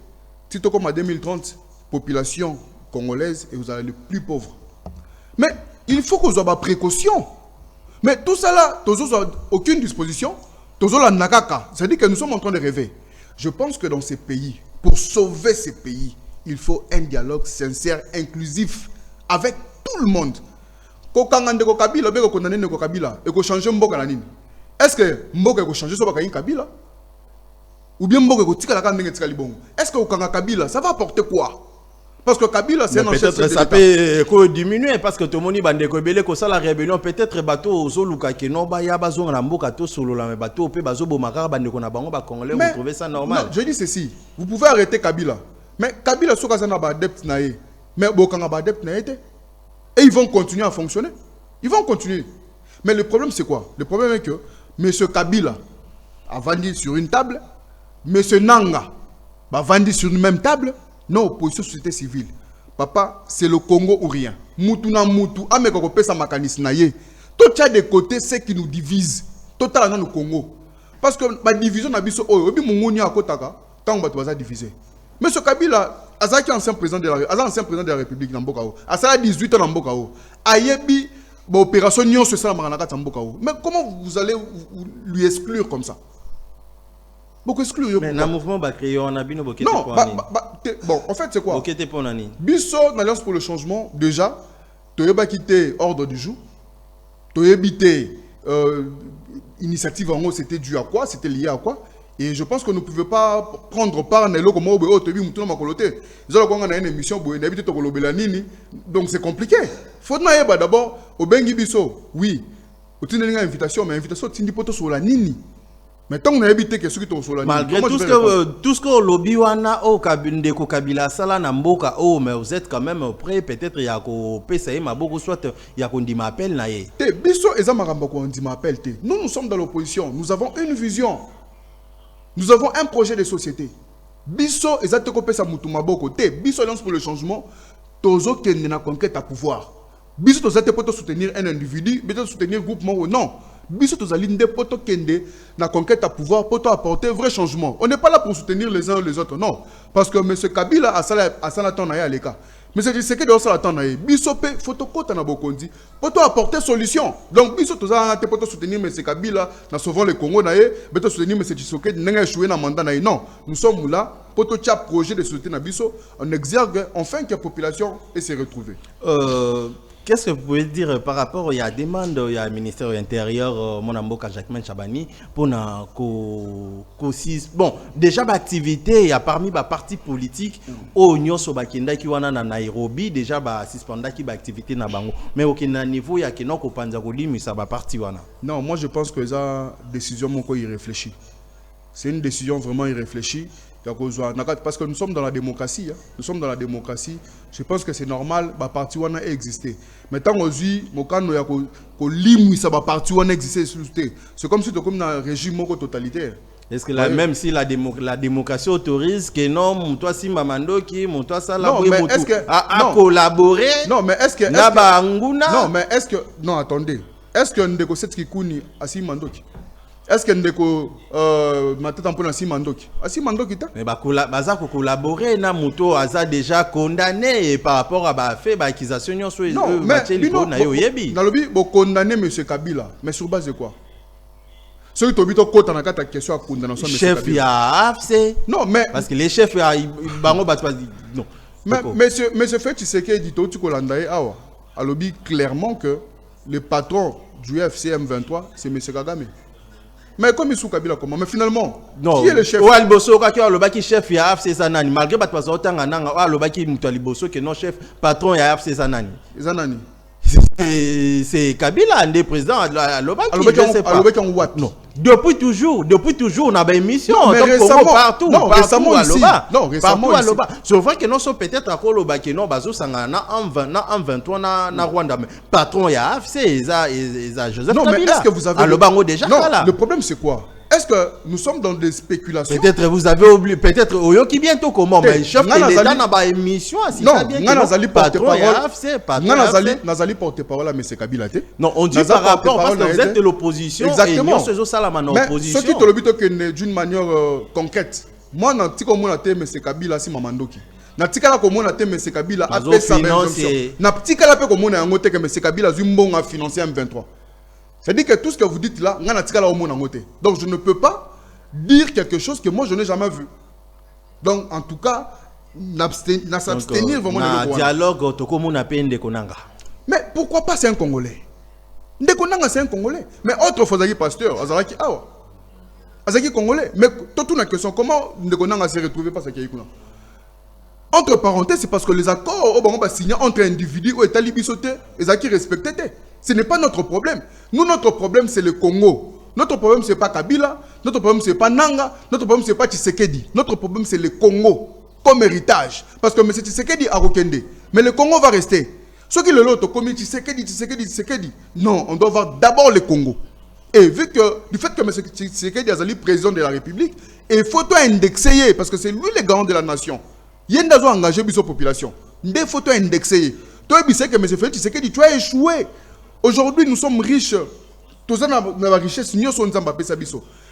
Tito comme en 2030, population congolaise et vous avez les plus pauvres. Mais il faut que vous ayez précaution. Mais tout ça là, vous n'avez aucune disposition. Vous avez la nakaka. C'est-à-dire que nous sommes en train de rêver. Je pense que dans ces pays, pour sauver ces pays, il faut un dialogue sincère, inclusif, avec tout le monde. Quand on a Kabila, on a condamné Kabila et qu'on change Mboka la nini. Est-ce que Mboka va changer sur Kabila? Ou bien Mboka va tirer la canne de Kabila? Est-ce que Okanga Kabila, ça va apporter quoi? Parce que Kabila, c'est un chef de l'État. Ça peut diminuer parce que tout le monde bande kobele ko ça la rébellion peut-être bateau ozoluka ke no ba ya bazonga na mboka to solo la bateau pe bazo bomaka bande ko na bango ba congolais vous trouvez ça normal? Non, je dis ceci, vous pouvez arrêter Kabila. Mais Kabila soka za na ba adepte na ye. Mais Bokanga ba adepte na été. Et ils vont continuer à fonctionner. Ils vont continuer. Mais le problème c'est quoi? Le problème est que M. Kabila a vendu sur une table, M. Nanga a vendu sur une même table. Non, opposition société civile. Papa, c'est le Congo ou rien. Moutou na moutou, ameko pesa makanisme na ye. Tout ça de côté, c'est qui nous divise. Total dans le Congo. Parce que la division na biso oyo, obi mungoni akotaka, tant que tu diviser. M. Kabila, azaki ancien président de la République na mboka o. Asala 18 ans na mboka o. Ayebi opération Nyon se ça na mboka o. Mais comment vous allez lui exclure comme ça? Beaucoup exclure. Mais dans le mouvement créé, on a bien beaucoup. Non, bon, en fait, c'est quoi? Bisso, l'Alliance pour le changement, déjà, tu as quitté ordre du jour. Tu as quitté initiative en haut, c'était dû à quoi? C'était lié à quoi? Et je pense qu'on ne pouvait pas prendre part à l'eau comme au tu as vu, nous avons coloté. Nous avons une émission, donc c'est compliqué. Il faut d'abord, au Bengi Bisso, oui, tu as une invitation, mais invitation, tu n'as pas sur la nini. Mais tant qu'on a évité que ceux qui sont sur la malgré tout ce que lobby wana au Kabindeko Kabila sala na mboka mais vous êtes quand même prêt peut-être ya ko pesa ma beaucoup soit ya ko ndima appel na ye. Te biso eza makambo ko ndima appel te. Nous sommes dans l'opposition, nous avons une vision. Nous avons un projet de société. Biso eza te ko pesa mutu maboko te. Biso Alliance pour le changement tozo kende na conquête à pouvoir. Biso tozo te poto soutenir un individu, biso soutenir groupement ou non. Biso tozalinde poto kende na conquête à pouvoir poto apporter vrai changement. On n'est pas là pour soutenir les uns et les autres, non. Parce que M. Kabila a sala ton na aleka. Mais c'est ce que doit sala ton na biso pe photocopie na bokondi poto apporter solution. Donc biso tozala te poto soutenir M. Kabila na sauvant le Congo na ye, poto soutenir M. Tshisekedi n'enga échoué na mandat na ye. Non, nous sommes là poto tia projet de société na biso, on exergue enfin que la population ait se retrouver. Qu'est-ce que vous pouvez dire par rapport à la demande du ministère de l'Intérieur, mon amboka Jacquemin Chabani, pour na bon, déjà l'activité, il y a parmi les partis politiques, au Nyon Sobakenda qui wana na Nairobi, déjà ba suspenda qui activité na bango. Mais au niveau il y a qui non kopanza ko limi ça ba parti wana. Non, moi je pense que ça décision mon ko y réfléchit. C'est une décision vraiment irréfléchie. Parce que nous sommes dans la démocratie. Hein. Nous sommes dans la démocratie. Je pense que c'est normal, le parti wana existé. Mais tant qu'on dit, c'est comme si tu es comme dans un régime totalitaire. Est-ce que là, même si la démocratie autorise que non, toi si Mamando qui, toi ça la à collaborer. Non, mais est-ce que non, mais est-ce que non, attendez. Est-ce que Ndeko Setski Kuni Asi Mandoki? Est-ce que Ndeko Matata Mpona Asi Mandoki? Asi Mandoki ta? Mais baza ko collaborer na muto aza déjà condamné par rapport à ba fait ba accusation sur non, mais na lobi bo condamner M. Kabila, mais sur base de quoi? Ce qui t'oblige au côté, ta question à condamnation. Chef, il y a AFC. Non, mais. Parce que les chefs, non. Mais, monsieur Fait, tu sais qu'il dit tout ce qu'on a dit, alors, clairement que le patron du FCM 23, c'est M. Kagame. Mais comme il Kabila, comment? Mais finalement, non. Qui est le chef? Ouais, Liboso, quand le chef, il y a AFC Zanani. Malgré que tu as le Liboso, que non chef, patron, il y a AFC Zanani. Zanani. C'est Kabila, un des présidents à l'Obaki. Non. Depuis toujours, on a des missions. Non, mais récemment, partout, non, partout récemment à ici. l'Oba. Non, récemment partout à l'Oba. C'est vrai que non, peut-être à l'Obaki, non, bazo sangana en 23 na Rwanda. Mais patron, il y a AFC, il y a Joseph non, Kabila. Mais est-ce que vous avez... À l'Obango déjà Non, là. Le problème c'est quoi? Est-ce que nous sommes dans des spéculations? Peut-être vous avez oublié, peut-être Oyo qui bientôt comment, mais chef de l'État n'a pas émission. Non, Nazali porte-parole. Nazali porte-parole à M. Kabila. Non, on dit par rapport parce que vous êtes de l'opposition. Exactement. Et nous sommes en opposition. Mais ce qui te le but d'une manière concrète. Moi, je suis comme M. Kabila si Mamandoki. Na tikala ko mona te M. Kabila a fait sa injonction. Na tikala pe ko mona yango te que M. Kabila zumbon a financé M23. C'est-à-dire que tout ce que vous dites là, donc je ne peux pas dire quelque chose que moi je n'ai jamais vu. Donc en tout cas, s'abstenir vraiment de dialogue. Mais pourquoi pas c'est un Congolais? Ndekonanga c'est un Congolais. Mais autre fois pasteur, Azalaki awa. Azalaki Congolais. Mais toute une question, comment Ndekonanga s'est retrouvé par ce qu'il y a eu? Entre parenthèses, c'est parce que les accords signés entre individus ou État libisoté, ils ont respecté. Ce n'est pas notre problème. Nous, notre problème, c'est le Congo. Notre problème, ce n'est pas Kabila. Notre problème, ce n'est pas Nanga. Notre problème, ce n'est pas Tshisekedi. Notre problème, c'est le Congo comme héritage. Parce que M. Tshisekedi a Rokende. Mais le Congo va rester. Ceux qui le lot, comme Tshisekedi. Non, on doit voir d'abord le Congo. Et vu que, du fait que M. Tshisekedi est président de la République, il faut indexer, parce que c'est lui le garant de la nation. Il y a une engagé la population. Il faut indexer. Toi, tu sais que M. Tshisekedi, tu as échoué. Aujourd'hui, nous sommes riches. Tous la richesse, nous sommes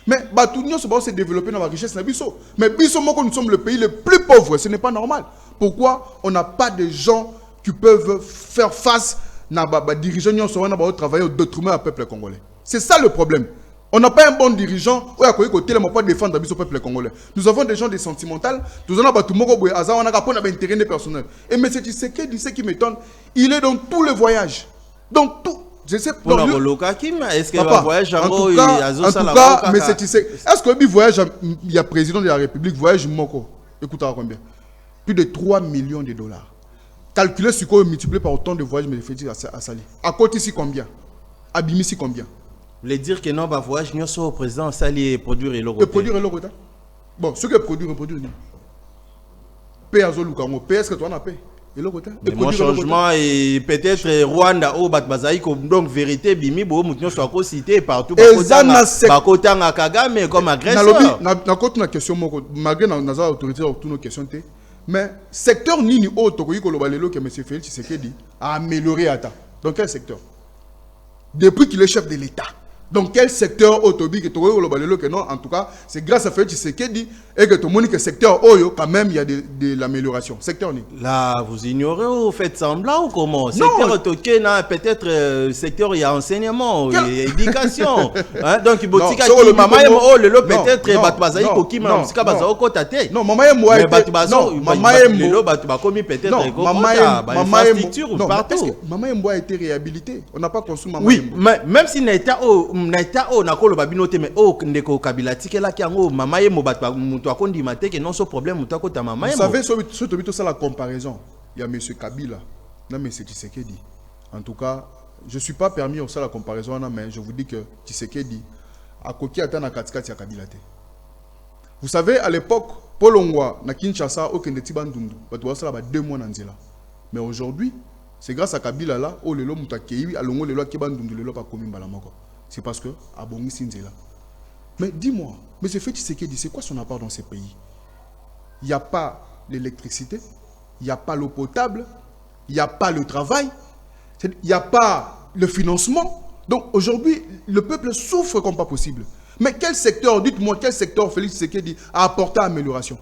mais nous sommes se développer dans la richesse. Mais nous sommes le pays le plus pauvre. Ce n'est pas normal. Pourquoi on n'a pas de gens qui peuvent faire face à dirigeants qui travailler au détriment du peuple congolais? C'est ça le problème. On n'a pas un bon dirigeant qui peut défendre le peuple congolais. Nous avons des gens des sentimentaux. Nous avons des intérêts personnels. Et M. Tshisekedi, ce qui m'étonne, il est dans tous les voyages. Donc tout, je sais pas. Est-ce que le voyage en tout cas, mais est-ce que le voyage, il y a président de la République, voyage Moko, écoutez combien? Plus de 3 millions de dollars. Calculez ce qu'on multiplié par autant de voyages, mais fait à Sali. À côté ici combien? À Bimi ici combien? Vous voulez dire que non, voyage, nous sommes au président Sali et produire et l'euro. Et produire et l'euro. Bon, ce que produire, paix à Zolukango, paix, est-ce que tu en as paix? Mon changement et peut-être Rwanda ou Batbazaïko, donc vérité bimi bo mutnyo soit cité partout bakotanga Kagame comme agresseur. Na côté na question malgré na autorité autour nos questions mais secteur nini o tokoyi ko lobalelo que monsieur Félix Tshisekedi a amélioré ata. Dans quel secteur? Depuis qu'il est chef de l'État. Dans quel secteur autobi que tokoyi ko lobalelo que non, en tout cas, c'est grâce à Félix Tshisekedi et que tout le monde que secteur Oyo quand même il y a de l'amélioration. Secteur ni. Là, vous ignorez ou faites semblant ou comment? Secteur toké na peut-être secteur il y a enseignement, éducation. Hein? Donc il botika ki mama yemo oh lelo peut-être batbazayi ko ki ma musika bazao ko tate. Non, mama yemo a été mama yemo lelo batba komi peut-être ko infrastructure partout. Mama yemo a été réhabilité. On n'a pas construit mama yemo. Oui, même si n'état o nakolo babinote mais o ndeko Kabila tikela ki yango mama yemo batba muto akondi mate que non ce problème muto akota mama yemo. Vous savez surtout ça la comparaison. Il y a M. Kabila, non M. Tshisekedi. En tout cas, je ne suis pas permis aussi la comparaison, mais je vous dis que Tshisekedi a coquille à na katikati ya Kabila. Vous savez, à l'époque, Paul Ongwa, na Kinshasa, au Kendetiba Ndundu, il y a 2 mois dans Nzela. Mais aujourd'hui, c'est grâce à Kabila là, où le lom mutakei, à l'ongo le loi Kiba Ndundu, le loi pas commis balamoko. C'est parce que à Bongi Sinzela. Mais dis-moi, M. Félix Tshisekedi, c'est quoi son apport dans ces pays? Il n'y a pas l'électricité, il n'y a pas l'eau potable, il n'y a pas le travail, il n'y a pas le financement. Donc aujourd'hui, le peuple souffre comme pas possible. Mais quel secteur, dites-moi, quel secteur Félix Tshisekedi a apporté amélioration?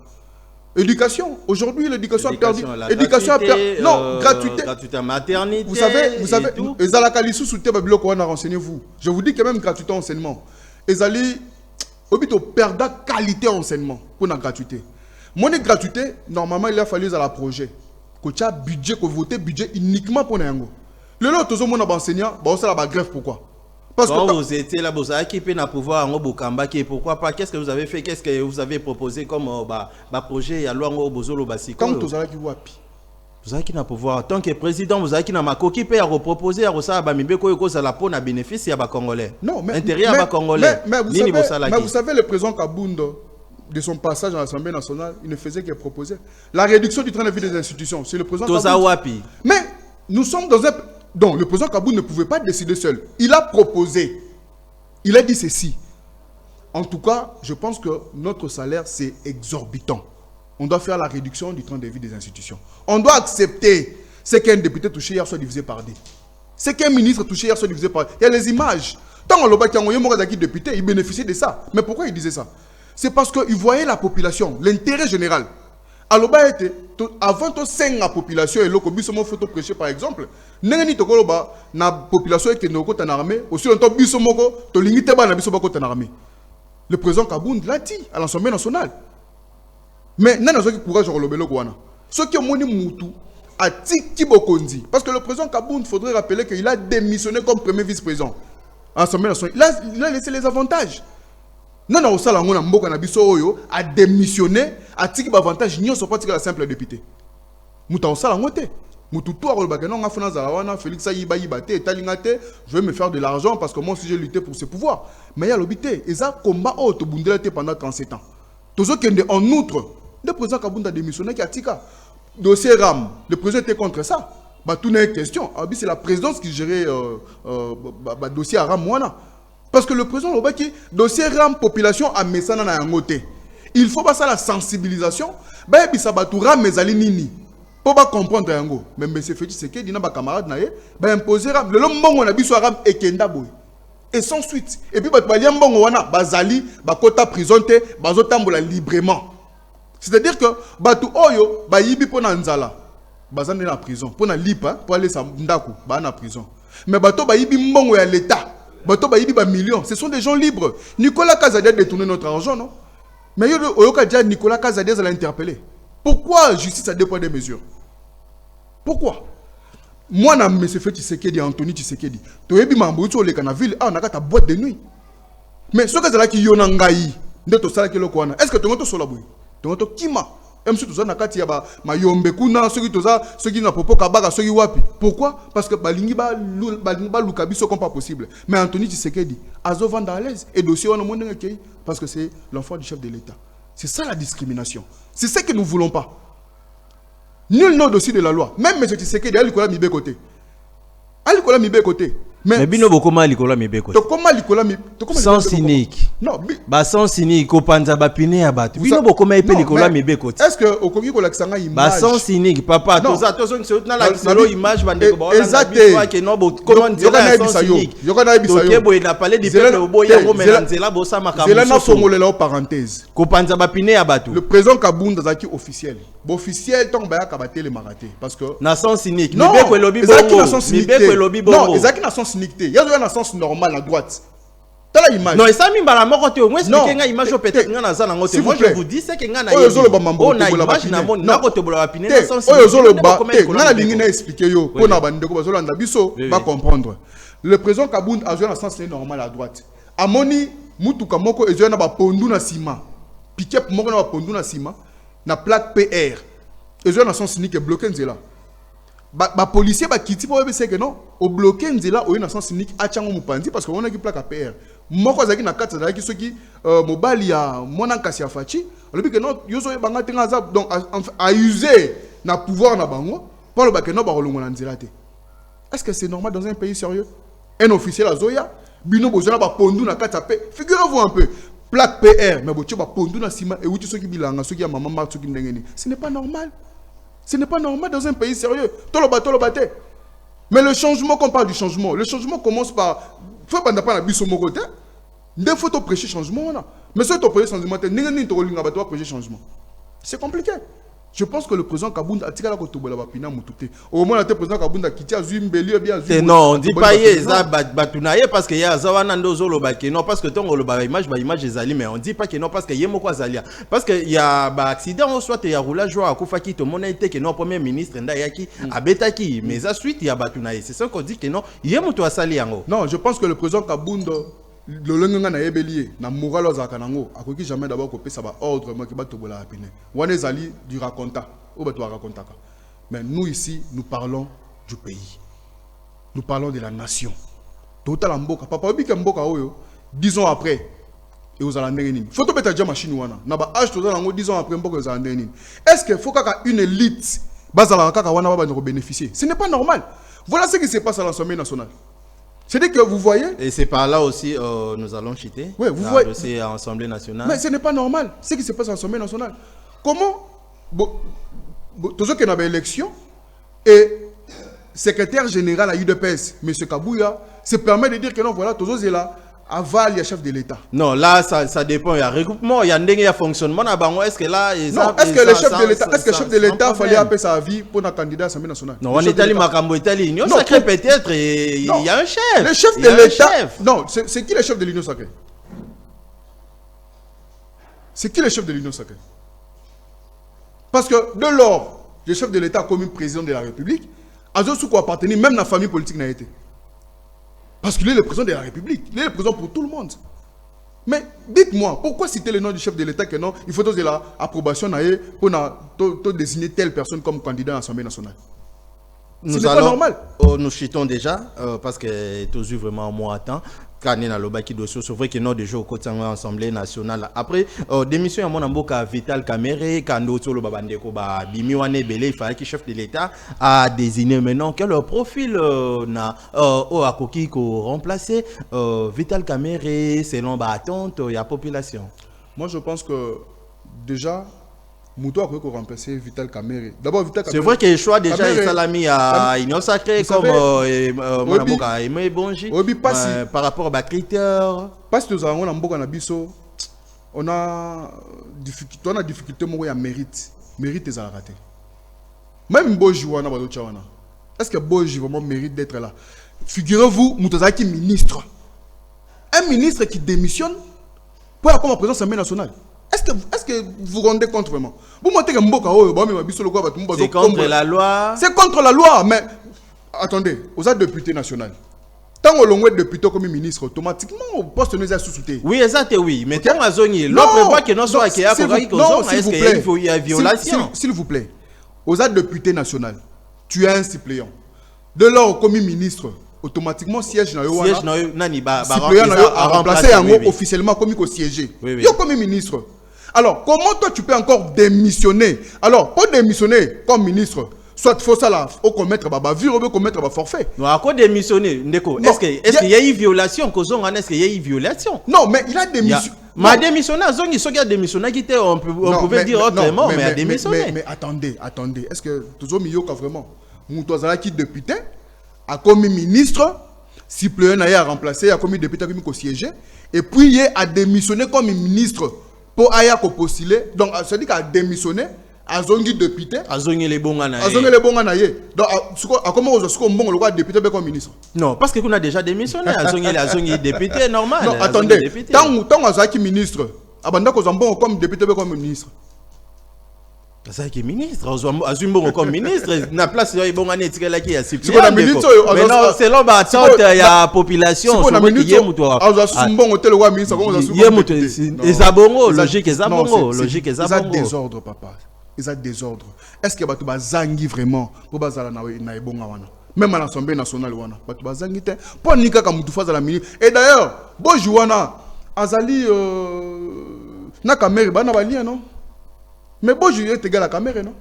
Éducation. Aujourd'hui, l'éducation a perdu. Éducation a perdu. Non, gratuité. Gratuité maternité. Vous savez, renseignez-vous. Je vous dis quand même gratuité enseignement. ezali obito perdre qualité enseignement pour la gratuité. Mon gratuité normalement il a fallu à la projet que tu as budget que voter budget uniquement pour nango. Le lot tous mon enseignant ba ça la grève pourquoi? Parce que vous étiez là vous avez qui peut na pouvoir en Bokamba qui pourquoi pas qu'est-ce que vous avez fait qu'est-ce que vous avez proposé comme projet ya loi ngo bozolo basiko. Comme tous qui wapi. Vous avez qui na pouvoir tant que président vous avez qui na makoki peut à reproposer à ça ba mibeko ko ça la pour na bénéfice ya ba congolais. Non mais intérêt ba congolais. Mais vous savez le président Kabundo de son passage à l'Assemblée nationale, il ne faisait que proposer la réduction du train de vie des institutions. C'est le président Kabundo. Mais nous sommes dans un... Donc, le président Kaboun ne pouvait pas décider seul. Il a proposé. Il a dit ceci. En tout cas, je pense que notre salaire, c'est exorbitant. On doit faire la réduction du train de vie des institutions. On doit accepter ce qu'un député touché hier soit divisé par deux. Ce qu'un ministre touché hier soit divisé par deux. Il y a les images. Tant qu'on l'a envoyé député, il bénéficiait de ça. Mais pourquoi il disait ça? C'est parce qu'il voyait la population, l'intérêt général. Alors, avant de sentir la population et l'autre, il faut prêcher par exemple. La population qui est en armée, aussi longtemps que tu limité en armée. Le président Kabound l'a dit à l'Assemblée nationale. Mais il y a des courage à l'obélo. Ceux qui ont moni moutou à Tiki Bokondi. Parce que le président Kabound, il faudrait rappeler qu'il a démissionné comme premier vice-président à l'Assemblée nationale. Il a laissé les avantages. Non, non, ça, a démissionné, a tiré l'avantage, n'y a pas tiré la simple député. Mouta au salon, Moutoutou a Félix je vais me faire de l'argent parce que moi aussi j'ai lutté pour ce pouvoir. Mais il y a l'obité, et ça combat auto pendant 37 ans. Tous ceux qui en outre, le président Kabounda a démissionné qui a tiré. Dossier RAM, le président était contre ça. Bah, tout n'est question. C'est la présidence qui gérait le dossier RAM. Parce que le président Lobaki, dossier RAM population à Messana na yangote. Il faut pas ça la sensibilisation. Bah bisa batura mezali nini. Pour pas comprendre yango. Mais monsieur Félix Sekedi na ba camarade na ye, bah imposer RAM. Le lombongo na biso RAM ekenda boy. Et sans suite. Et puis ba liambongo wana bazali ba kota prison te, bazotambola librement. C'est-à-dire que batu oyo ba yibi pona nzala. Bazande na prison, pona lipa pour aller sa ndako, ba na prison. Mais bato ba yibi mbongo ya l'état. Millions. Ce sont des gens libres. Nicolas Kazadi a détourné notre argent, non? Mais Nicolas Kazadi a interpellé. Pourquoi la justice a déployé des mesures? Pourquoi? Moi, je me suis fait Tshisekedi, Anthony Tshisekedi. Tu es bien embrouillé sur les canaville, on a ta boîte de nuit. Mais ce que c'est là qui y a un gaï, est-ce que tu as sur la bouille? Tu as kima? Même si tu as nakati ya ma yombe kuna ceux qui n'a popo kabaka ceux qui wapi. Pourquoi? Parce que balingi ba lukabi so comme pas possible. Mais Anthony Tshisekedi azo vendre à l'aise et dossier on monde ngeki parce que c'est l'enfant du chef de l'État. C'est ça la discrimination. C'est ça que nous voulons pas. Nul n'a dossier de la loi. Même M. Tshisekedi ali kola mibe côté. Ali kola mibe côté. Mais bino bokoma likola mibe côté. Sans cynique. Non, sans cynique ko panza ba pine ya bato. Bino bokoma epeli likola mibe côté. Est-ce que okoki ko laksanga image? Sans cynique papa, tout ça c'est na la solo image bande ko ba na que non comment dire sans cynique. Yokana bisayo. Donc boy na parler du peuple obo ya ngo menanzela bo sa makambo. C'est là na fongolela parenthèse. Ko panza ba pine ya bato. Le président Kabounda zaki officiel. Officiel tant ba ya kabate le maraté parce que na sans cynique. Mibe ko lobi bongo. Mibe ko lobi bongo. Non, ezaki na sens cynique. Il y a un sens normal à droite. T'as la image. Non, et ça m'a la mort. Moi, expliquer une image peut-être nga na za na ngote. Moi, je vous dis c'est que nga na yo zolo ba mambo na image na mon na kote bola pine na sens. Oyo zolo ba nga na lingi na expliquer yo po na bandeko ba zolo nda biso ba comprendre. Le président Kabound a joué un sens normal à droite. Amoni mutuka moko ezo na ba pondu na ciment. Piquet moko na ba pondu na ciment na plaque PR. Ezo na sens cynique bloqué nzela. Ba policier ba kiti po c'est que non au bloqué nzela o na sens cynique a chango mupandi parce que on a qui plaque à PR. Moko zaki na kata zaki soki mobali ya mona kasi ya fachi alobi que non yozo banga tenga za donc à user na pouvoir na bango pour le ba que non ba rolongo na nzela te. Est-ce que c'est normal dans un pays sérieux? Un officiel à Zoya bino bozona ba pondu na kata pe. Figurez-vous un peu plaque PR mais bocho ba pondu na sima et wuti soki bilanga soki ya maman marque soki ndengeni. Ce n'est pas normal. Ce n'est pas normal dans un pays sérieux. Tolobate. Mais le changement, qu'on parle du changement, le changement commence par. Il faut pas la biso mon côté. Il faut prêcher changement. Mais si tu prêches changement, tu prêcher changement. C'est compliqué. Je pense que le président Kabunda a tiré la côte de la Bapina Moutouté. Au moment où le président Kabunda qui a Zumbeli bien. Non, on dit pas ça Batunaye parce qu'il y a Zawanando Zolo non parce que ton image des alliés, mais on dit pas que non parce qu'il y a Moko Zalia. Parce qu'il y a un accident, soit il y a roulage à Koufaki, tout le monde a été que non, premier ministre Ndayaki, à Betaki, mais ensuite il y a Batunaye. C'est ça qu'on dit que non, il y a Moutou Asali. Non, je pense que le président Kabunda. Le lenga na yebeli na moral ozaka nango akoki jamais d'abord ko pesa ba ordre moi ki ba tobola apine wana ezali du raconta ou ba to racontaka mais nous ici nous parlons du pays, nous parlons de la nation total mboka papa obika mboka oyo 10 ans après et aux ndenge nini faut to beta déjà machine wana na ba âge total nango 10 ans après mboka aux ndenge nini est-ce que faut kaka une élite bazala kaka wana ba bénéficier? Ce n'est pas normal. Voilà ce qui se passe à l'Assemblée nationale. C'est-à-dire que vous voyez... Et c'est par là aussi nous allons chiter. Oui, vous voyez... C'est à l'Assemblée nationale. Mais ce n'est pas normal. Ce qui se passe à l'Assemblée nationale. Comment... Tous ceux qui ont une élection et secrétaire général à UDPS, M. Kabouya, se permet de dire que non, voilà, tous ceux là, aval, il y a chef de l'État. Non, là, ça dépend. Il y a regroupement, il y a un fonctionnement. Est-ce que là... Non, est-ce que le chef de l'État, est-ce que le chef de l'État fallait appeler sa vie pour un candidat à l'Assemblée nationale? Non, on est allé Makambo Italie. L'Union sacrée peut-être, il y a un chef. Le chef de l'État... Non, c'est qui le chef de l'Union sacrée? C'est qui le chef de l'Union sacrée? Parce que de lors, le chef de l'État comme président de la République, à ceux qui appartiennent, même la famille politique n'a été. Parce qu'il est le président de la République. Il est le président pour tout le monde. Mais dites-moi, pourquoi citer le nom du chef de l'État que non, il faut de l'approbation pour désigner telle personne comme candidat à l'Assemblée nationale? Ce n'est pas normal. Nous chitons déjà, parce que tous vraiment un mois à temps. C'est vrai que nous déjà au côté de l'Assemblée nationale. Après, démission à mon amboka Vital Kamere, quand nous sommes babandeko ba bimiwane belé, il fallait que le chef de l'État a désigné maintenant quel profil na akoki ko remplacer Vital Kamere selon ba attente il y a population. Moi je pense que déjà Mouto a pu remplacer Vital Kamere. D'abord, Vital Kamere. C'est vrai que le choix déjà est salami à Union Sacrée comme Manaboka et Bonji. Par rapport à critères. Parce que nous avons un Mboka Nabiso, on a difficulté à mérite. Mérite est à rater. Même Bonji wana ba wana. Est-ce que Bonji vraiment mérite d'être là? Figurez-vous, Moutazaki ministre. Un ministre qui démissionne pour avoir comme président de l'Assemblée nationale. Est-ce que vous vous rendez compte vraiment? C'est contre la loi. C'est contre la loi, mais attendez, vous êtes député national. Tant que l'on est député comme ministre, automatiquement, au poste nous a sous-souté. Oui, exact, oui. Mais tant que l'on prévoit que nous soyons qu'il y a violation. S'il vous plaît, vous êtes député national, tu es un suppléant. De lors, comme ministre, automatiquement siège na yo wana suppléant na yo a remplacé officiellement comme siéger. Yo comme ministre. Alors, comment toi tu peux encore démissionner? Alors, pour démissionner comme ministre, soit faut ça là, ou commettre bavure, ou commettre forfait. Non, à quoi démissionner, Ndeko? Est-ce qu'il y a eu violation? Est-ce qu'il y a eu violation? Non, mais il a démissionné. Mais démissionné, il a démissionné, on pouvait dire autrement, mais il a démissionné. Mais attendez. Est-ce que toujours Miyoka vraiment? Moutouazala qui député, a commis ministre, suppléant a remplacé, a commis député, a siégé, et puis il a démissionné comme ministre. Pour aya ko postuler donc ça dit qu'a démissionné azongi député azongi les bons anaye donc comment on se bon le député comme ministre. Non parce que qu'on a déjà démissionné azongi député normal. Non attendez tant azaki ministre abanda ko zambon comme député comme ministre. Azaki ministre azumbo comme ministre na place ya bon année tikela ki ya suppléant. Mais non c'est là ba attente ya population sur qui est muto azumbo hôtel wa ministre comme azumbo ezabongo logique ezabongo désordre papa. Ils ont désordre. Est-ce que batu bazangi vraiment pour bazala na ebonga wana même à l'Assemblée nationale wana batu bazangi te pour nika ka mutu faza la ministre. Et d'ailleurs bojuana azali na kamere bana balia non. Mais bon, je est égal à la caméra, non?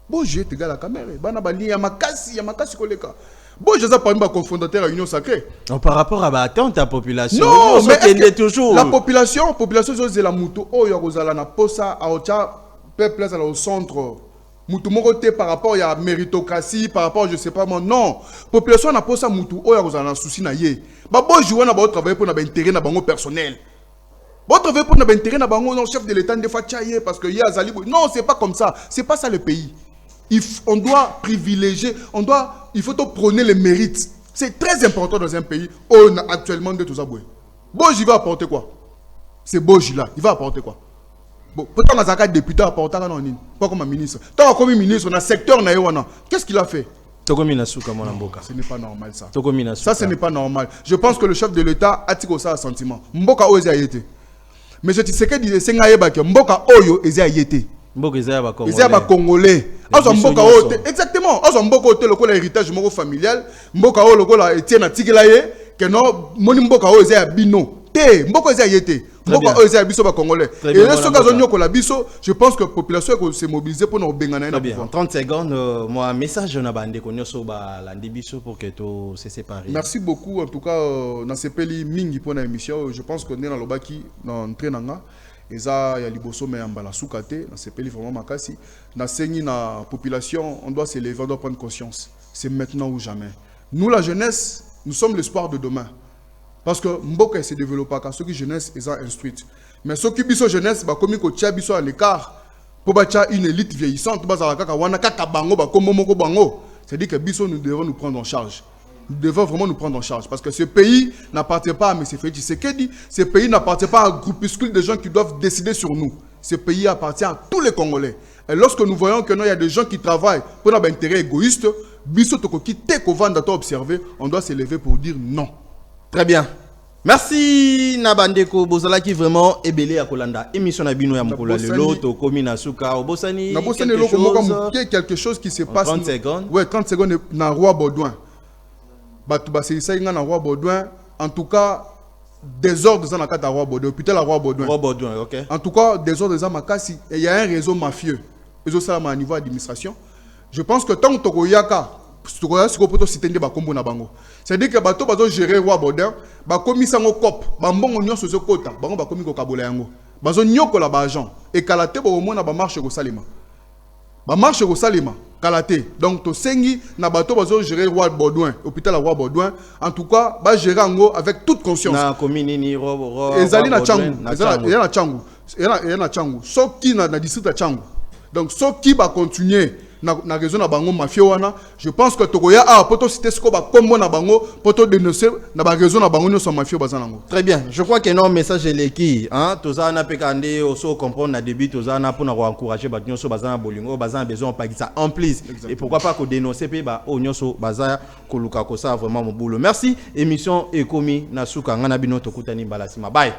Bon, je est égal à la caméra. Bana bali ya makasi koleka. Bon, je sais pas une confrontateur à l'Union sacrée. Par rapport à l'attente à la population. Non, mais toujours la population c'est la muto. Oh, ya rozala na posa a ocha peuple là au centre. Mutu moroté par rapport à méritocratie, par rapport je sais pas moi. Non, population na posa mutu. Oh, ya rozala na souci na ye. Ba bon jouer na ba travailler pour na intérêt na bango personnel. Votre veut pour notre intérêt, non, chef de l'État, des fois, parce que y a Zali. Non, c'est pas comme ça. C'est pas ça le pays. On doit privilégier, il faut prôner les mérites. C'est très important dans un pays où on a actuellement de tout ça. Boji va apporter quoi? C'est Boji là, il va apporter quoi? Bon, pourtant, on a un député apporter pas comme un ministre. Tant comme ministre, on a un secteur, qu'est-ce qu'il a fait? Ce n'est pas normal ça. Ça, ce n'est pas normal. Je pense que le chef de l'État a tiré ça à sentiment. Mboka Oze a été. Mais je sais que disait Mboka Oyo Eze a été. Mboka Eze a Congolais. Exactement. Mboka Ote le héritage moko familial. Mboka O le la Etienne Tigelaye. Que non, Mboka Oze a bino. Te Mboka Eze a été. Mboka Oze a biso ba Congolais. Et là, ce gazonio que la biso, je pense que la population s'est mobilisée pour nous bengana. Très bien. 30 secondes. Moi, message na bande konyo so ba landi biso pour que tout se sépare. Merci beaucoup. En tout cas, dans ces pays mingi pour l'émission, je pense que nous dans le baki dans trainanga. Eza ya liboso me ambala soukate dans ces pays vraiment makasi. Na sengi na population, on doit s'élever, on doit prendre conscience. C'est maintenant ou jamais. Nous la jeunesse, nous sommes l'espoir de demain. Parce que Mboka se développe pas, ceux qui jeunesse ils sont instruits. Mais ceux qui biso jeunesse, bah comme ko tia biso à l'écart, pour bacha une élite vieillissante, bah ça kaka wana kaka bango ba comme moko bango. C'est-à-dire que biso nous devons nous prendre en charge. Nous devons vraiment nous prendre en charge parce que ce pays n'appartient pas à M. Félix Tshisekedi. Ce pays n'appartient pas à un groupuscule de gens qui doivent décider sur nous. Ce pays appartient à tous les Congolais. Et lorsque nous voyons qu'il y a des gens qui travaillent pour un intérêt égoïste, biso toko ki te ko vanda to observer, on doit s'élever pour dire non. Très bien. Merci Nabandeko Bozala qui vraiment est belé à Kolanda. Émission Nabino ya Mokolo lelo to komi na suka obosani. Quelque chose qui se passe. 30 secondes. Ouais, 30 secondes na Roi Baudouin. Na Roi Baudouin. En tout cas, désordre dans la carte à Roi Baudouin. Hôpital à Roi Baudouin. Roi Baudouin, OK. En tout cas, désordre dans Makasi. Il y a un réseau mafieux. Ils ont ça à niveau administration. Je pense que tant que Togoyaka, c'est-à-dire que bato bazo gérer Roi Baudouin, ba komi sango cop, ba mbongo nyonso zo kota, bango ba komi ko kabola yango. Bazo nyoko la ba agent et kalate ba omona ba marche ko salima. Ba marche ko salima, kalate. Donc to sengi na bato bazo gérer Roi Baudouin, hôpital à Roi Baudouin, en tout cas, ba gérer yango avec toute conscience. Na komini ni Roi. Ezali na Changu, ezali na Changu. Ezali na Changu. Soki na district à Changu. Donc soki ba continuer na raison na bango mafia wana, je pense que tokoya a poto cité ce ko ba kombo na bango poto dénoncer na ba raison na bango nyoso mafia bazanango. Très bien, je crois que non message leki hein toza na pekande oso comprendre na début toza na pour encourager ba nyoso bazana bolingo bazana besoin pas ça en plus. Et pourquoi pas ko dénoncer pe ba o nyoso bazaya koluka ko ça vraiment mon boulot. Merci, émission ekomi na suka ngana bino tokutani balasima. Bye.